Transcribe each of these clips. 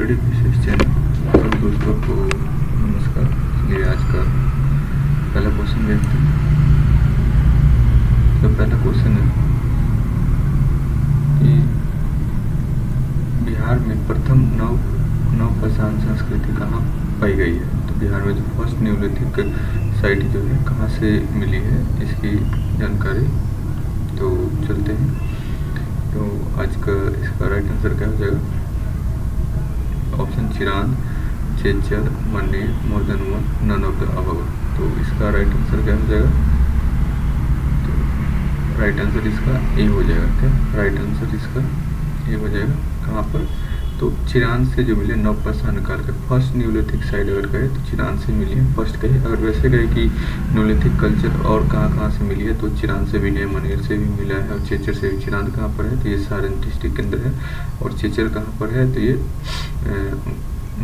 Study विशेष channel सब दोस्तों को नमस्कार। चलिए आज का पहला क्वेश्चन देखते हैं। तो पहला क्वेश्चन है कि बिहार में प्रथम नव पाषाण संस्कृति कहाँ पाई गई है। तो बिहार में जो फर्स्ट न्यूलिथिक साइट जो है कहाँ से मिली है, इसकी जानकारी तो चलते हैं। तो आज का इसका राइट आंसर क्या हो जाएगा? Option Chirand, Chechar, Maner, more than one, none of the above. तो इसका राइट आंसर क्या हो जाएगा? तो राइट आंसर इसका ए हो जाएगा। क्या राइट आंसर इसका ए हो जाएगा? कहाँ पर? तो चिरांद से जो मिले नव पाषाण काल का फर्स्ट न्यूलिथिक साइट अगर कहे तो चिरांद से मिली है फर्स्ट कहे। अगर वैसे कहे कि न्यूलिथिक कल्चर और कहाँ से मिली है तो चिरांद से भी नहीं, मनेर से भी मिला है और चेचर से भी। चिरांद कहाँ पर है? तो ये सारण डिस्ट्रिक्ट के अंदर है। और चेचर कहाँ पर है? तो ये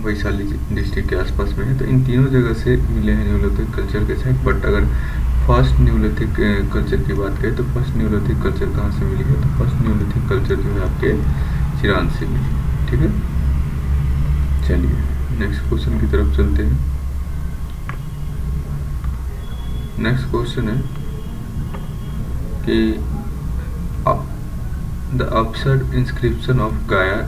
वैशाली डिस्ट्रिक्ट के आसपास में है। तो इन तीनों जगह से मिले हैं न्यूलिथिक कल्चर के साइट। बट अगर फर्स्ट न्यूलिथिक कल्चर की बात करें तो फर्स्ट न्यूलिथिक कल्चर कहाँ से मिली है? तो फर्स्ट न्यूलिथिक कल्चर जो है आपके चिरांद से मिली है। ठीक है, चलिए नेक्स्ट क्वेश्चन की तरफ चलते हैं। नेक्स्ट क्वेश्चन है कि द अप्सर इंस्क्रिप्शन ऑफ गया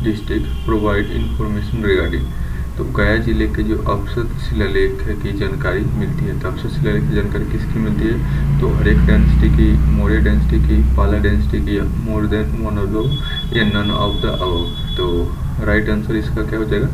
डिस्ट्रिक्ट प्रोवाइड इंफॉर्मेशन रिगार्डिंग। तो गया जिले के जो अप्सर शिलालेख की जानकारी मिलती है। तो अप्सर शिलालेख की जानकारी किसकी मिलती है? तो हरेक डेंसिटी की, मौर्य डेंसिटी की, पाला डेंसिटी की, मोर देन वन ऑफ द या नन ऑफ द अबव। तो राइट आंसर इसका क्या हो जाएगा?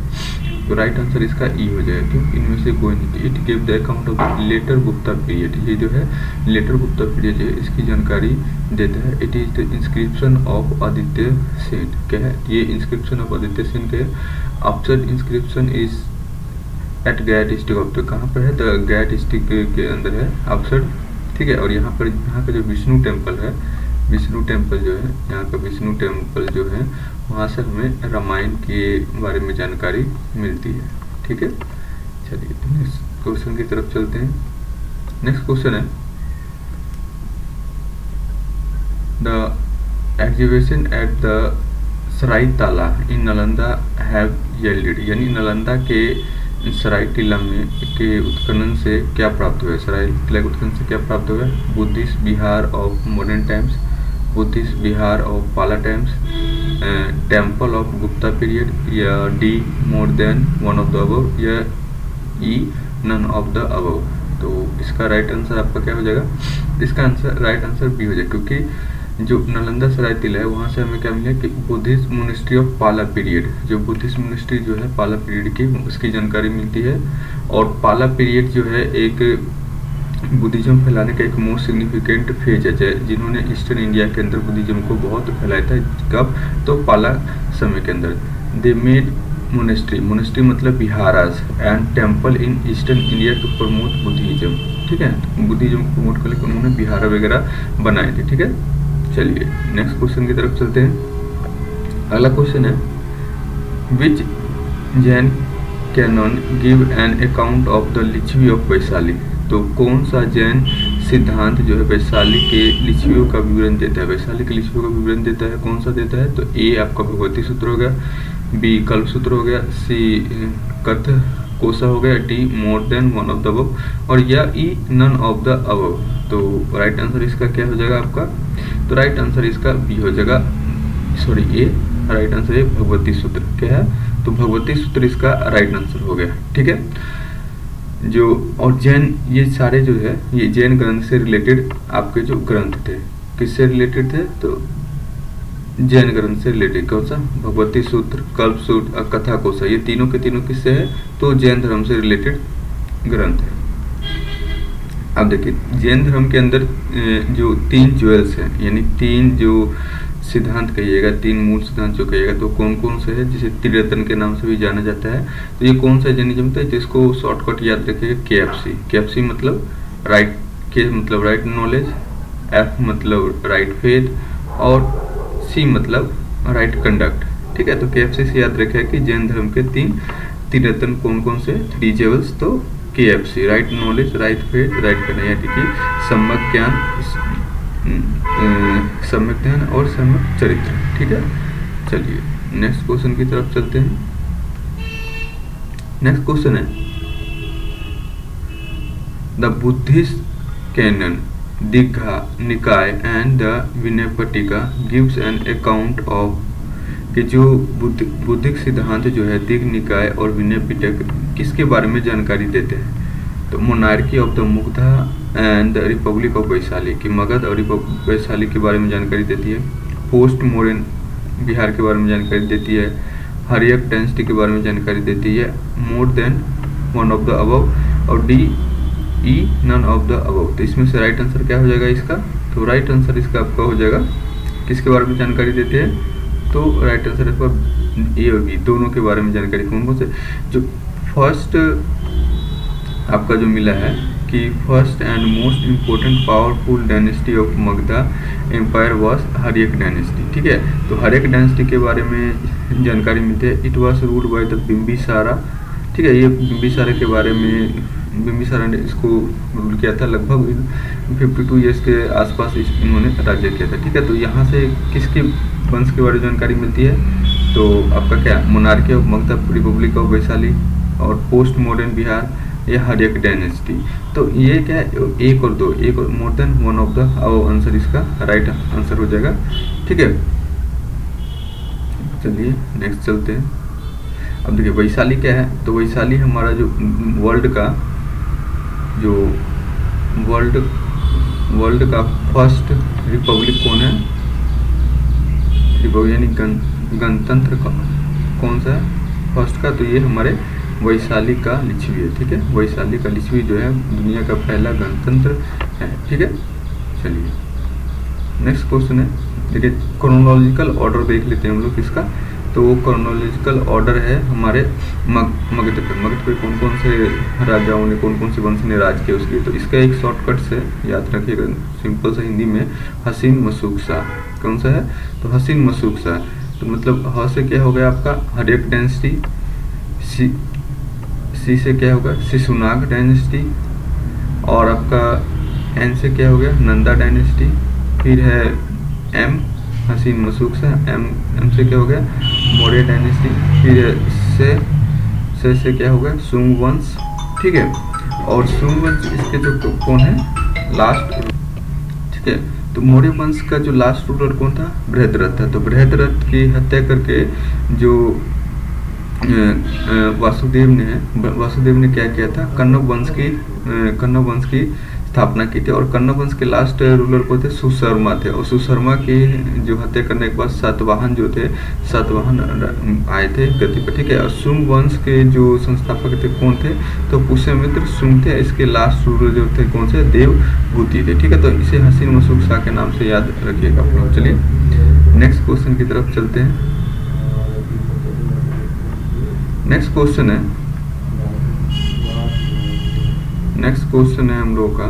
तो राइट आंसर इसका ई हो जाएगा। क्यों? इनमें से कोई नहीं। It give the account of the later Gupta period. ये जो है लेटर गुप्ता पीरियड है, इसकी जानकारी देता है। It is the inscription of Aditya Sen. क्या है ये इंस्क्रिप्शन ऑफ आदित्य सेन? क्या है? अप्सर इंस्क्रिप्शन इज एट गया डिस्ट्रिक्ट ऑफ। तो कहाँ पर है? तो गया डिस्ट्रिक्ट के अंदर है अप्सर। ठीक है, और यहाँ का जो विष्णु टेम्पल है, विष्णु टेम्पल जो है, यहाँ का विष्णु टेम्पल जो है वहाँ से हमें रामायण के बारे में जानकारी मिलती है। ठीक है, चलिए नेक्स्ट क्वेश्चन की तरफ चलते हैं। नेक्स्ट क्वेश्चन है द एग्जीबिशन एट द सराय ताला इन नालंदा हैव यील्डेड। यानी नालंदा के सराय टीला में के उत्खनन से क्या प्राप्त हुआ है? सराय टीला के उत्खनन से क्या प्राप्त हुआ है? Buddhist vihar of modern times, Buddhist vihar of Pala times, temple of Gupta period, या D more than one of the above, या E none of the above. तो इसका राइट आंसर आपका क्या हो जाएगा? इसका आंसर राइट आंसर बी हो जाएगा। क्योंकि जो नालंदा सराय टीला है वहाँ से हमें क्या मिला कि बुद्धिस्ट मोनेस्ट्री ऑफ पाला पीरियड, जो बुद्धिस्ट मोनेस्ट्री जो है पाला पीरियड की, उसकी जानकारी मिलती है। और पाला पीरियड जो है एक बुद्धिज्म फैलाने का एक मोस्ट सिग्निफिकेंट फेज है, जिन्होंने ईस्टर्न इंडिया के अंदर बुद्धिज्म को बहुत फैलाया था। कब? तो पाला समय के अंदर। दे मेड मोनेस्ट्री मतलब viharas and temple in eastern India to promote Buddhism. ठीक है, बुद्धिज्म को प्रमोट करके उन्होंने बिहारा वगैरह बनाए थे। ठीक है, चलिए नेक्स्ट क्वेश्चन की तरफ चलते हैं। अगला क्वेश्चन है which Jain canon give an account of the Lichchhavi of Vaishali. तो कौन सा जैन सिद्धांत जो है वैशाली के लिच्छवियों का विवरण देता है? वैशाली के लिच्छवियों का विवरण देता है, कौन सा देता है? तो ए आपका भगवती सूत्र हो गया, बी कल्प सूत्र हो गया, सी कथ कोसा हो गया, D more than one of the above, और या E none of the above. तो राइट आंसर इसका क्या हो जाएगा आपका? तो राइट आंसर इसका बी हो जाएगा, सॉरी ए। राइट आंसर है भगवती सूत्र। क्या है? तो भगवती सूत्र इसका राइट आंसर हो गया। ठीक है, जो और जैन ये सारे जो है ये जैन ग्रंथ से रिलेटेड आपके जो ग्रंथ थे, किससे रिलेटेड थे? तो जैन ग्रंथ से रिलेटेड। कौन सा? भगवती सूत्र, कल्प सूत्र, कथा कोसा, ये तीनों के तीनों किससे है? तो जैन धर्म से रिलेटेड ग्रंथ है। अब देखिए जैन धर्म के अंदर जो तीन ज्वेल्स हैं, यानी तीन जो सिद्धांत कहिएगा, तीन मूल सिद्धांत जो कहिएगा, तो कौन कौन से है? जिसे त्रिरत्न के नाम से भी जाना जाता है। तो ये कौन सा जैनिज्म था? जिसको शॉर्टकट याद रखिएगा KFC। KFC मतलब राइट, के मतलब राइट नॉलेज, F मतलब राइट फेथ, और C मतलब राइट कंडक्ट। ठीक है, तो KFC से याद रखिएगा कि जैन धर्म के तीन त्रिरत्न कौन कौन से? 3 जेवल्स। तो KFC right knowledge, right faith, right conduct, यानी कि सम्यक ज्ञान, सम्यक ध्यान और सम्यक चरित्र। ठीक है, चलिए नेक्स्ट क्वेश्चन की तरफ चलते हैं। नेक्स्ट क्वेश्चन है the Buddhist canon Digha Nikaya and the Vinayapitaka gives an account of कि जो बुद्धिक सिद्धांत जो है दीघ निकाय और विनय पिटक किसके बारे में जानकारी देते हैं? तो monarchy of the Mugdha and the Republic of Vaishali कि मगध और वैशाली के बारे में जानकारी देती है। पोस्ट मॉडर्न बिहार के बारे में जानकारी देती है। हरियक डायनेस्टी के बारे में जानकारी देती है। More than one of the above और D E none of the above. तो इसमें से राइट आंसर क्या हो जाएगा इसका? तो राइट आंसर इसका आपका हो जाएगा किसके बारे में जानकारी देते हैं? तो राइट आंसर है ए और बी दोनों के बारे में जानकारी। कौन कौन से? जो फर्स्ट आपका जो मिला है कि first and most important powerful dynasty of Magadha empire was Haryanka dynasty. ठीक है, तो हरियक डायनेस्टी के बारे में जानकारी मिलती है। It was ruled by the Bimbisara. ठीक है, ये बिम्बिसारा के बारे में बिम्बिसारा ने इसको रूल किया था। लगभग 52 ईयर्स के आसपास इन्होंने राज्य किया था। ठीक है, तो यहाँ से किसके वंश के बारे में जानकारी मिलती है? तो आपका क्या monarchy of Magadha, Republic of Vaishali और पोस्ट मॉडर्न बिहार या हरियक डायनेस्टी। तो ये क्या है? एक और दो, एक और मोर than one of the answer इसका राइट आंसर हो जाएगा। ठीक है, चलिए नेक्स्ट चलते हैं। अब देखिए वैशाली क्या है? तो वैशाली हमारा जो वर्ल्ड का फर्स्ट रिपब्लिक कौन है? रिपब्लिक यानी गणतंत्र का कौन सा है फर्स्ट का? तो ये हमारे वैशाली का लिच्छवी है। ठीक है, वैशाली का लिच्छवी जो है दुनिया का पहला गणतंत्र है। ठीक है, चलिए नेक्स्ट क्वेश्चन है। देखिए क्रोनोलॉजिकल ऑर्डर देख लेते हैं हम लोग किसका। तो क्रोनोलॉजिकल ऑर्डर है हमारे मगध पे कौन कौन से राजाओं ने, कौन कौन से वंश ने राज किया उसके। तो इसका एक शॉर्टकट से याद रखिएगा, सिंपल सा हिंदी में हसीन मशूक शाह। कौन सा है? तो हसीन मशूक शाह। तो मतलब ह से क्या हो गया आपका हरियक डायनेस्टी, सी से क्या होगा शिशुनाग डायनेस्टी, और आपका एन से क्या हो गया नंदा डायनेस्टी, फिर है एम हसीन मशूक शाह, एम से क्या हो गया मौर्य डायनेस्टी, फिर से क्या हो गया सुंग वंश। ठीक है, और सुंग वंश इसके जो कौन है लास्ट। ठीक है, तो मौर्य वंश का जो लास्ट रूलर कौन था? बृहद्रथ था। तो बृहद्रथ की हत्या करके जो वासुदेव ने क्या किया था? कण्व वंश की स्थापना की थी। और कण्व वंश के लास्ट रूलर को थे सुशर्मा थे। और सुशर्मा की जो हत्या करने के बाद सातवाहन आए थे गद्दी पर। ठीक है, और शुंग वंश के जो संस्थापक थे कौन थे? तो पुष्यमित्र शुंग थे। इसके लास्ट रूलर जो थे कौन से? देवभूति थे। ठीक है, तो इसे हसीन मशूक शाह के नाम से याद रखिएगा आप लोग। चलिए नेक्स्ट क्वेश्चन की तरफ चलते हैं। नेक्स्ट क्वेश्चन है हम लोगों का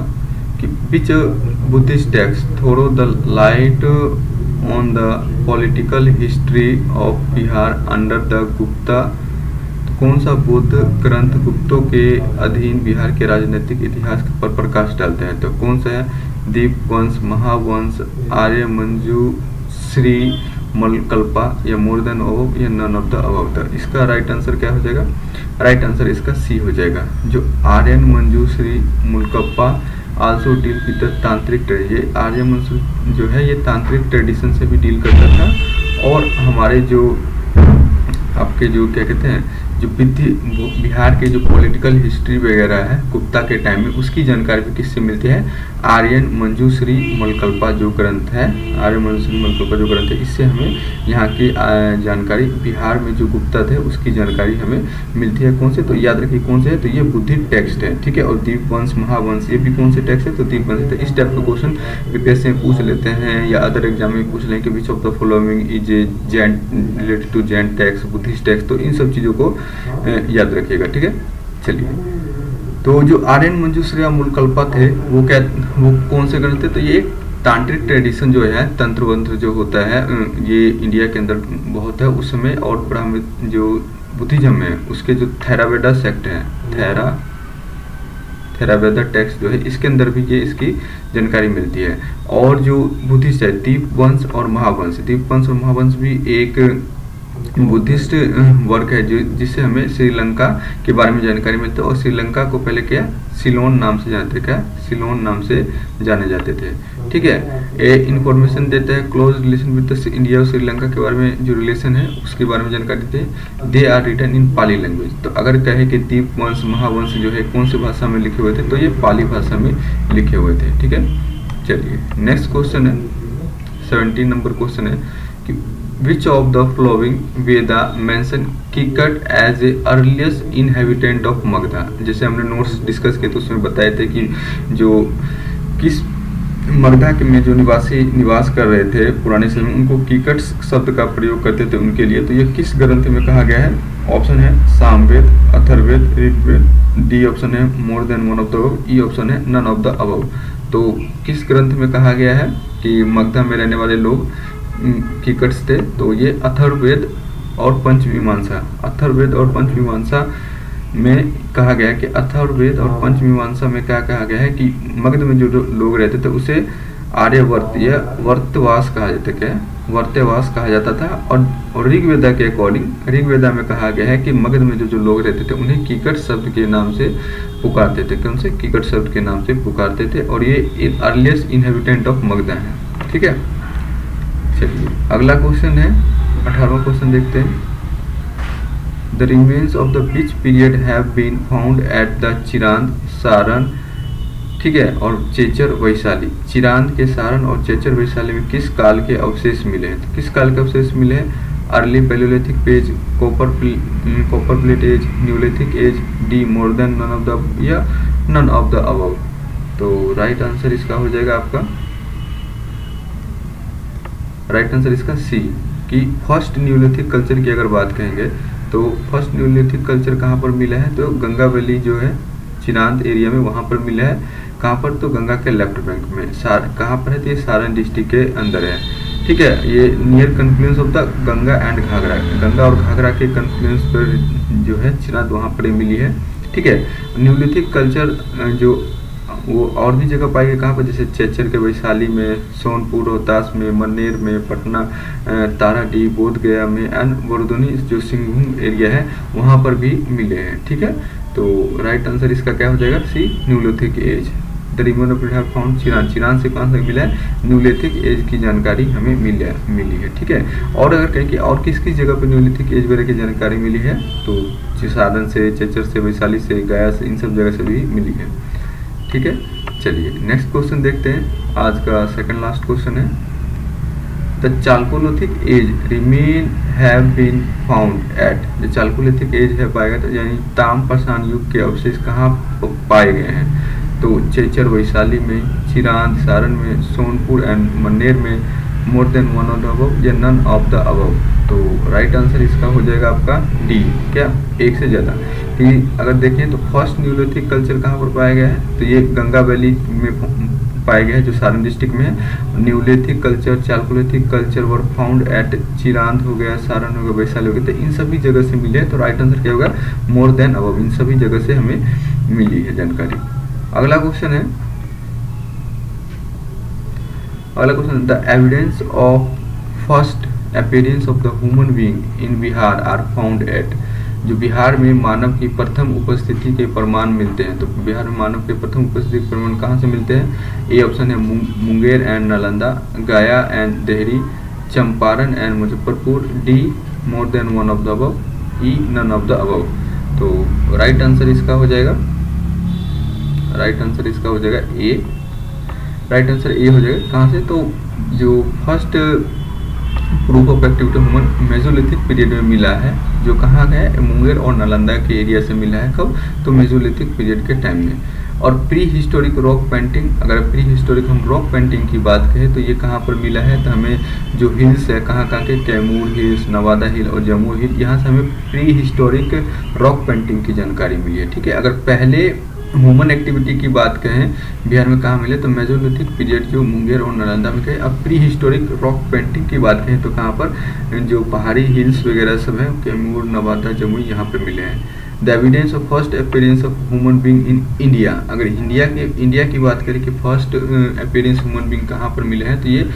कि which Buddhist text throw the light on the political history of Bihar under the Gupta. तो कौन सा बुद्ध ग्रंथ गुप्तों के अधीन बिहार के राजनीतिक इतिहास पर प्रकाश डालते हैं? तो कौन सा है? दीपवंश, महावंश, आर्य मंजू श्री, मलकल्पा या मोर देन अबव या नन ऑफ द अबव। इसका राइट आंसर क्या हो जाएगा? राइट आंसर इसका सी हो जाएगा। जो Aryan Manjushri Mulakalpa also deal with the tantric tradition. ये आर्यन मंजू जो है ये तांत्रिक ट्रेडिशन से भी डील करता था। और हमारे जो आपके जो क्या कहते हैं जो बिहार के जो पॉलिटिकल हिस्ट्री वगैरह है गुप्ता के टाइम में उसकी जानकारी भी किससे मिलती है? आर्यन मंजूश्री मलकल्पा जो ग्रंथ है, आर्यन मंजूश्री मलकल्पा जो ग्रंथ है, इससे हमें यहाँ की जानकारी बिहार में जो गुप्ता थे उसकी जानकारी हमें मिलती है। कौन से? तो याद रखिए कौन से है? तो ये बुद्धिस्ट टेक्स्ट है। ठीक है, और दीपवंश, महावंश ये भी कौन से टेक्स्ट है? तो दीपवंश। तो इस टाइप का क्वेश्चन बीपीएससी में पूछ लेते हैं या अदर एग्जाम में पूछ लें कि which of the following is Jain related to Jain text, Buddhist text. तो इन सब चीज़ों को याद रखिएगा। ठीक है, चलिए तो जो आर्यन मंजूश्री मुलकल्पा थे वो कौन से ग्रंथ थे? तो ये एक तांत्रिक ट्रेडिशन जो है तंत्र वंत्र जो होता है ये इंडिया के अंदर बहुत है उस समय। और ब्राह्मण जो बुद्धिज्म है उसके जो थेरावेदा सेक्ट है, थेरावेदा टेक्स्ट जो है इसके अंदर भी ये इसकी जानकारी मिलती है। और जो बुद्धिस्ट है दीपवंश और महावंश भी एक बुद्धिस्ट वर्क है जो जिससे हमें श्रीलंका के बारे में जानकारी मिलती है। और श्रीलंका को पहले क्या सिलोन नाम से जानते, क्या सिलोन नाम से जाने जाते थे। ठीक है, ये इन्फॉर्मेशन देता है क्लोज रिलेशन विद इंडिया और श्रीलंका के बारे में जो रिलेशन है उसके बारे में जानकारी देते हैं। They are written in Pali language. तो अगर कहे कि दीपवंश महावंश जो है कौन सी भाषा में लिखे हुए थे, तो ये पाली भाषा में लिखे हुए थे। ठीक है, चलिए नेक्स्ट क्वेश्चन है 17 नंबर क्वेश्चन है कि Which of the following Veda mention Kikat as a earliest inhabitant of Magधा। जैसे हमने नोट्स डिस्कस किए तो उसमें बताए थे कि जो किस मगधा के में जो निवासी निवास कर रहे थे पुराने समय में उनको कीकट शब्द का प्रयोग करते थे उनके लिए। तो ये किस ग्रंथ में कहा गया है? ऑप्शन है सामवेद, अथर्ववेद, ऋग्वेद। डी ऑप्शन है more than one of the above. E option है नन ऑफ द अबव। तो किस ग्रंथ में कहा गया है कि मगधा में रहने वाले लोग कीकट्स थे? तो ये अथर्ववेद और पंचमीमांसा, अथर्ववेद और पंचमीमांसा में कहा गया है कि अथर्ववेद और पंचमीमांसा में क्या कहा गया है कि मगध में जो लोग रहते थे उसे आर्यवर्त या वर्तवास कहा जाता, क्या वर्तवास कहा जाता था। और ऋग्वेदा के अकॉर्डिंग ऋग्वेदा में कहा गया है कि मगध में जो लोग रहते थे उन्हें कीकट शब्द के नाम से पुकारते थे। कौन से? कीकट शब्द के नाम से पुकारते थे। और ये अर्लीस्ट इनहेबिटेंट ऑफ मगधा है। ठीक है, चलिए अगला क्वेश्चन है 18वां क्वेश्चन देखते हैं। The remains of the which period have been found at the Chirand, Saran, ठीक है, और चेचर वैशाली। चिरांद के, सारण और चेचर वैशाली में किस काल के अवशेष मिले हैं? तो किस काल के अवशेष मिले हैं? Early paleolithic age, copper plate age, neolithic age. D more than none of the या नन ऑफ द अबव। तो राइट आंसर इसका हो जाएगा आपका, राइट आंसर इसका सी कि फर्स्ट न्यूलिथिक कल्चर की अगर बात कहेंगे तो फर्स्ट न्यूलिथिक कल्चर कहाँ पर मिला है? तो गंगा वैली जो है चिरांद एरिया में वहाँ पर मिला है। कहाँ पर? तो गंगा के लेफ्ट बैंक में। कहाँ पर है? तो ये सारण डिस्ट्रिक्ट के अंदर है। ठीक है, ये near confluence of the Ganga and Ghaghara, Ganga और घाघरा के कन्फ्लुएंस पर जो है चिरांद वहाँ पर मिली है। ठीक है, न्यूलिथिक कल्चर जो वो और भी जगह पाई गई, कहाँ पर? जैसे चेचर के वैशाली में, सोनपुर रोहतास में, मन्नेर में, पटना, ताराडीह, बोध गया में एंड बरदोनी जो सिंहभूम एरिया है वहाँ पर भी मिले हैं। ठीक है, तो राइट आंसर इसका क्या हो जाएगा? C neolithic age. The remain of have found Chirand. Chirand से कहाँ से मिला है? न्यूलिथिक एज की जानकारी हमें मिली है। ठीक है, और अगर कहें कि और किस किस जगह पर न्यूलिथिक एज वगैरह की जानकारी मिली है तो सारण से, चेचर से, वैशाली से, गया से, इन सब जगह से भी मिली है। ठीक है, चलिए नेक्स्ट क्वेश्चन देखते हैं। आज का सेकंड लास्ट क्वेश्चन है the chalcolithic age remain have been found at. जो चालकोलिथिक एज है पाएगा तो यानी ताम्रपाषाण युग के अवशेष कहाँ पाए गए हैं? तो चेचर वैशाली में, चिरांद सारण में, सोनपुर एंड मन्नेर में, मोर than one of the above या नन ऑफ द अबव। तो राइट आंसर इसका हो जाएगा आपका डी, क्या एक से ज़्यादा। कि अगर देखें तो फर्स्ट न्यूलिथिक कल्चर कहाँ पर पाया गया है? तो ये गंगा वैली में पाया गया है जो सारण डिस्ट्रिक्ट में है। Neolithic culture, chalcolithic culture were found at Chirand हो गया, सारण हो गया, वैशाली हो गया। तो इन सभी जगह से मिले हैं। तो राइट आंसर क्या होगा? More than above. इन सभी जगह से हमें मिली है जानकारी। अगला क्वेश्चन है, अगला question the evidence of first appearance of the human being in Bihar are found at. जो बिहार में मानव की प्रथम उपस्थिति के प्रमाण मिलते हैं। तो बिहार में मानव के प्रथम उपस्थिति के प्रमाण कहाँ से मिलते हैं? ए ऑप्शन है Munger and Nalanda, Gaya and Dehri, Champaran and Muzaffarpur. D more than one of the above. E none of the above. तो राइट आंसर इसका हो जाएगा, राइट आंसर इसका हो जाएगा ए। राइट आंसर ए हो जाएगा। कहाँ से? तो जो first proof of activity human Mesolithic period में मिला है, जो कहाँ है? मुंगेर और नालंदा के एरिया से मिला है। कब? तो मेसोलिथिक पीरियड के टाइम में। और प्री हिस्टोरिक रॉक पेंटिंग, अगर प्री हिस्टोरिक हम रॉक पेंटिंग की बात करें तो ये कहाँ पर मिला है? तो हमें जो हिल्स है कहाँ के कैमूर हिल्स, नवादा हिल और जम्मू हिल, यहाँ से हमें प्री हिस्टोरिक रॉक पेंटिंग की जानकारी मिली है। ठीक है, अगर पहले ह्यूमन एक्टिविटी की बात कहें बिहार में कहाँ मिले? तो मेसोलिथिक पीरियड जो मुंगेर और नालंदा में कहे। अब प्री हिस्टोरिक रॉक पेंटिंग की बात कहें तो कहाँ पर? जो पहाड़ी हिल्स वगैरह सब है, कैमूर, नवादा, जमुई, यहाँ पे मिले हैं। The evidence of first appearance of human being in India. अगर इंडिया की बात करें कि फर्स्ट अपीयरेंस ह्यूमन बीइंग कहाँ पर मिले हैं तो ये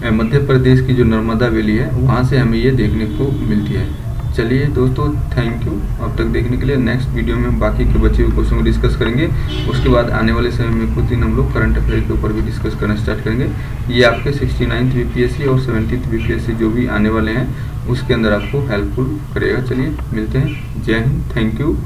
मध्य प्रदेश की जो नर्मदा वैली है वहाँ से हमें ये देखने को मिलती है। चलिए दोस्तों, थैंक यू अब तक देखने के लिए। नेक्स्ट वीडियो में बाकी के बचे हुए क्वेश्चन को डिस्कस करेंगे। उसके बाद आने वाले समय में कुछ दिन हम लोग करंट अफेयर के ऊपर भी डिस्कस करना स्टार्ट करेंगे। ये आपके 69th बीपीएससी और 70th बीपीएससी जो भी आने वाले हैं उसके अंदर आपको हेल्पफुल करेगा। चलिए मिलते हैं। जय हिंद, थैंक यू।